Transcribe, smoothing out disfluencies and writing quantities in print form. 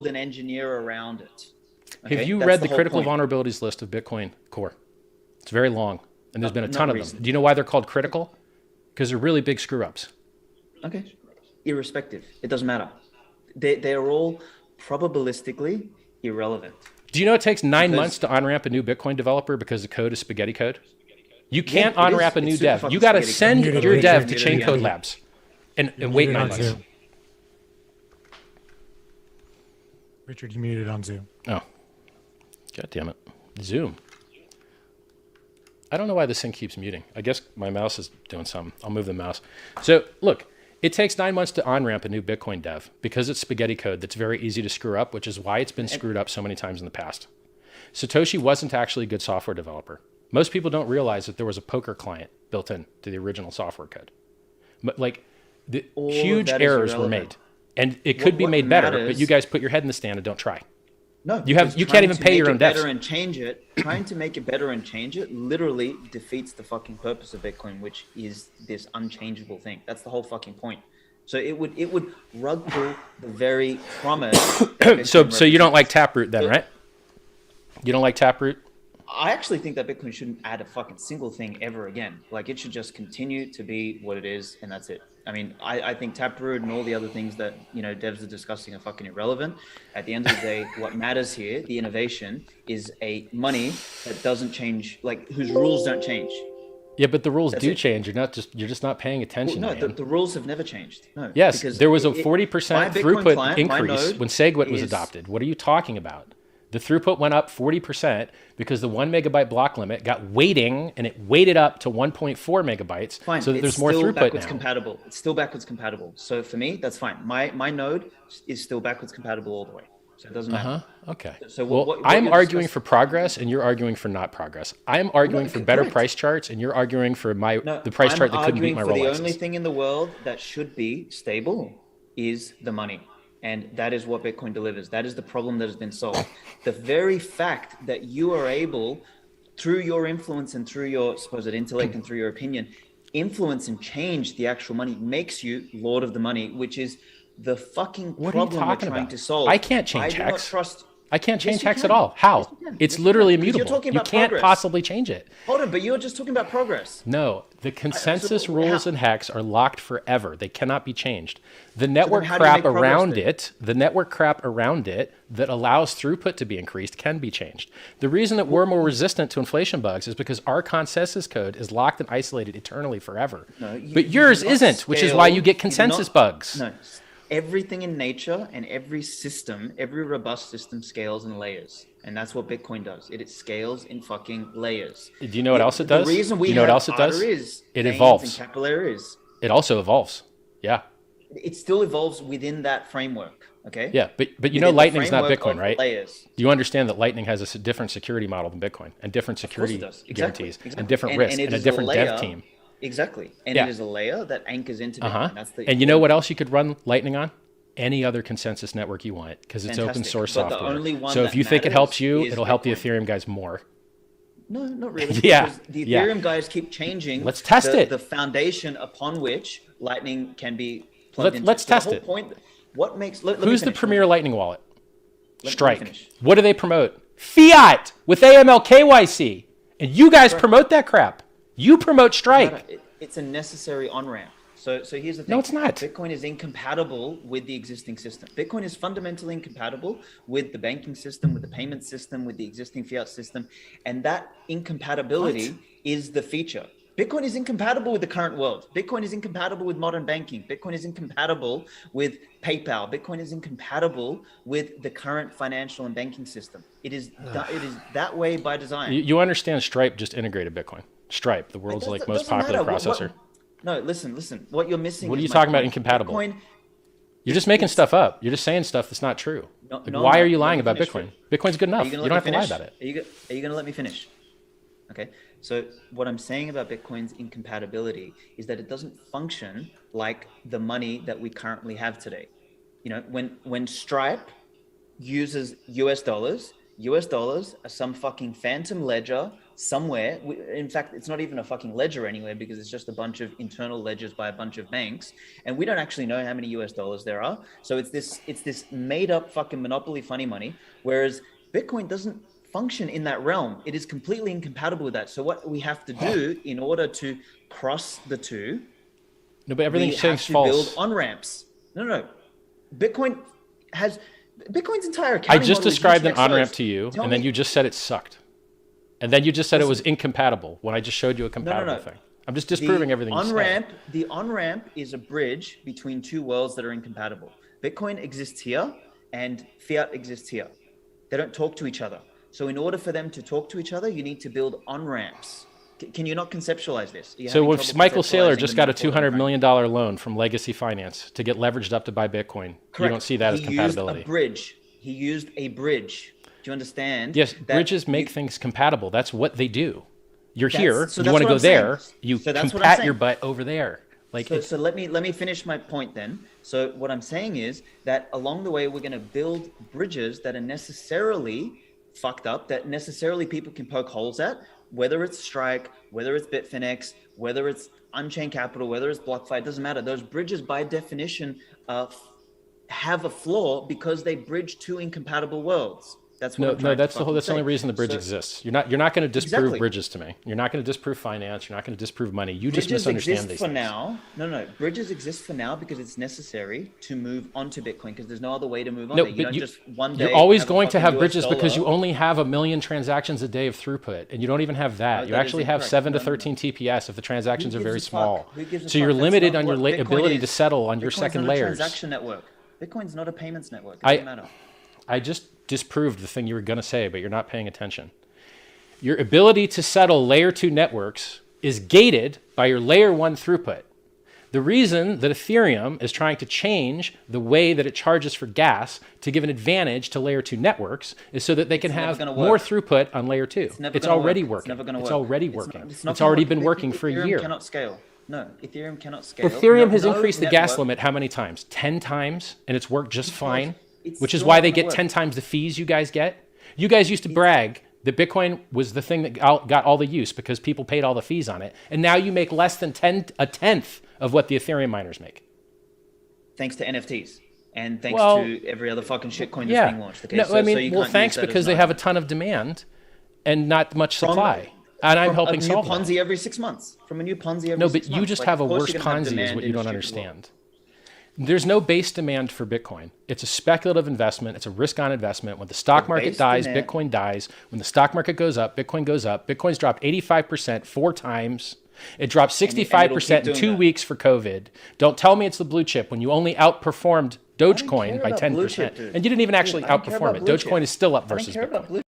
an engineer around it. Okay? Have you read the critical vulnerabilities list of Bitcoin Core? It's very long, and there's been a ton of them. Do you know why they're called critical? Because they're really big screw ups. Okay. Irrespective. It doesn't matter. They're all probabilistically irrelevant. Do you know it takes 9 months to on-ramp a new Bitcoin developer because the code is spaghetti code? You can't on-ramp a new dev. You got to send your dev to Chain Code Labs and wait 9 months. Richard, you muted on Zoom. Oh, God damn it. Zoom. I don't know why this thing keeps muting. I guess my mouse is doing something. I'll move the mouse. So look, it takes 9 months to on-ramp a new Bitcoin dev because it's spaghetti code that's very easy to screw up, which is why it's been screwed up so many times in the past. Satoshi wasn't actually a good software developer. Most people don't realize that there was a poker client built in to the original software code. But like, the huge errors were made. And it could be made better, but you guys put your head in the sand and don't try. No, you can't even pay your own devs. And change it, trying to make it better and change it literally defeats the fucking purpose of Bitcoin, which is this unchangeable thing. That's the whole fucking point. So it would rug pull the very promise. So you don't like Taproot then, right? You don't like Taproot? I actually think that Bitcoin shouldn't add a fucking single thing ever again. Like, it should just continue to be what it is, and that's it. I mean, I think Taproot and all the other things that, you know, devs are discussing are fucking irrelevant. At the end of the day, what matters here, the innovation, is a money that doesn't change, like, whose rules don't change. Yeah, but the rules do change. You're just not paying attention. Well, no, the rules have never changed. No. Yes, there was a 40% throughput increase when SegWit was adopted. What are you talking about? The throughput went up 40% because the 1 megabyte block limit got weighting, and it weighted up to 1.4 megabytes. Fine. So that there's more throughput now. Compatible. It's still backwards compatible. So for me, that's fine. My node is still backwards compatible all the way. So it doesn't matter. Okay. So what I'm arguing for progress, and you're arguing for not progress. I'm arguing for better price charts, and you're arguing for the price chart that couldn't beat my Rolexes. The only thing in the world that should be stable is the money. And that is what Bitcoin delivers. That is the problem that has been solved. The very fact that you are able, through your influence and through your supposed intellect and through your opinion, influence and change the actual money makes you Lord of the Money, which is the fucking problem we're trying to solve. I can't change hex. I can't change hex at all. How? It's literally immutable. You can't possibly change it. Hold on, but you're just talking about progress. No, the consensus rules in hex are locked forever. They cannot be changed. The network crap around it, that allows throughput to be increased can be changed. The reason that we're more resistant to inflation bugs is because our consensus code is locked and isolated eternally forever. But yours isn't, which is why you get consensus bugs. No. Everything in nature and every system, every robust system scales in layers. And that's what Bitcoin does. It scales in fucking layers. Do you know what else it does? The reason we know what else it does? It evolves. And capillaries. It also evolves. Yeah. It still evolves within that framework. Okay. Yeah, but you know, Lightning's not Bitcoin, right? Layers. Do you understand that Lightning has a different security model than Bitcoin, and different security guarantees, and different risk, and a different dev team? Exactly. And it is a layer that anchors into Bitcoin. And you know what else you could run Lightning on? Any other consensus network you want, because it's open source software. So if you think it helps you, it'll help the Ethereum guys more. No, not really. Yeah. The Ethereum guys keep changing. Let's test it. The foundation upon which Lightning can be plugged into. Let's test it. What makes... Who's the premier Lightning wallet? Strike. What do they promote? Fiat with AML KYC. And you guys promote that crap. You promote Strike. It's a necessary on-ramp. So here's the thing. No, it's not. Bitcoin is incompatible with the existing system. Bitcoin is fundamentally incompatible with the banking system, with the payment system, with the existing fiat system. And that incompatibility is the feature. Bitcoin is incompatible with the current world. Bitcoin is incompatible with modern banking. Bitcoin is incompatible with PayPal. Bitcoin is incompatible with the current financial and banking system. It is that way by design. You understand Stripe just integrated Bitcoin. Stripe, the world's most popular processor. No, listen. What you're missing. What are you talking about incompatible? Bitcoin, you're just making stuff up. You're just saying stuff that's not true. Why are you lying about Bitcoin? Bitcoin's good enough. You don't have to lie about it. Are you going to let me finish? Okay. So what I'm saying about Bitcoin's incompatibility is that it doesn't function like the money that we currently have today. You know, when Stripe uses US dollars, US dollars are some fucking phantom ledger somewhere. In fact, it's not even a fucking ledger anywhere because it's just a bunch of internal ledgers by a bunch of banks. And we don't actually know how many US dollars there are. So it's this made up fucking monopoly funny money. Whereas Bitcoin doesn't function in that realm. It is completely incompatible with that. So what we have to do in order to cross the two, no, but everything's saying to false. build on-ramps. No. Bitcoin's entire accounting I just model is described an UTXOs. on-ramp to you, Tell and then me- you just said it sucked. And then you just said it was incompatible when I just showed you a compatible No. thing. I'm just disproving everything you said. The on-ramp is a bridge between two worlds that are incompatible. Bitcoin exists here and fiat exists here. They don't talk to each other. So in order for them to talk to each other, you need to build on-ramps. Can you not conceptualize this? So if Michael Saylor just got a $200 $200 million loan from Legacy Finance to get leveraged up to buy Bitcoin, you don't see that as compatibility. He used a bridge. Do you understand? Yes, bridges make things compatible. That's what they do. You're here, so you want to that's go what I'm saying. there, you So that's what I'm compat saying. your butt over there. Like So let me finish my point then. So what I'm saying is that along the way, we're going to build bridges that are necessarily fucked up, that necessarily people can poke holes at, whether it's Strike, whether it's Bitfinex, whether it's Unchained Capital, whether it's BlockFi, it doesn't matter. Those bridges by definition have a flaw because they bridge two incompatible worlds. That's what that's the only reason the bridge exists. You're not going to disprove Exactly. bridges to me. You're not going to disprove finance. You're not going to disprove money. You just Bridges misunderstand exist these for things. now. No. Bridges exist for now because it's necessary to move onto Bitcoin because there's no other way to move on No, there. You but don't you, just one day you're always have a going to fucking have US bridges because you dollar. only have 1 million transactions a day of throughput, and you don't even have that. No, You that actually is have incorrect. 7 to No. 13 TPS if the transactions are Who very gives a small. fuck? Who gives a So you're fuck? That's limited not on your what Bitcoin ability to is. settle on your Bitcoin's second not a layers. transaction network. Bitcoin's not a payments network. It doesn't matter. I just disproved the thing you were going to say, but you're not paying attention. Your ability to settle layer 2 networks is gated by your layer 1 throughput. The reason that Ethereum is trying to change the way that it charges for gas to give an advantage to layer 2 networks is so that they can have more throughput on layer 2. It's already working. It's already working. It's already been working for a year. Ethereum cannot scale. No, Ethereum cannot scale. Ethereum has increased the gas limit how many times? 10 times, and it's worked just fine, which is why they get 10 times the fees you guys get. You guys used to brag that Bitcoin was the thing that got all the use because people paid all the fees on it, and now you make less than a tenth of what the Ethereum miners make. Thanks to NFTs and thanks to every other fucking shitcoin that's being launched. Okay? No, so, I mean, so you well, can't thanks use that because as they an have a ton of demand and not much supply. And I'm helping solve a new that. Ponzi every 6 months. From a new Ponzi every No, 6 but months. you just Like, have a of course worse you're gonna have Ponzi is demand what in you a don't stupid world. understand. There's no base demand for Bitcoin. It's a speculative investment. It's a risk-on investment. When the stock market dies, Bitcoin dies. When the stock market goes up, Bitcoin goes up. Bitcoin's dropped 85% 4 times. It dropped 65% in 2 weeks for COVID. Don't tell me it's the blue chip when you only outperformed Dogecoin by 10%. And you didn't even actually outperform it. Dogecoin is still up versus Bitcoin.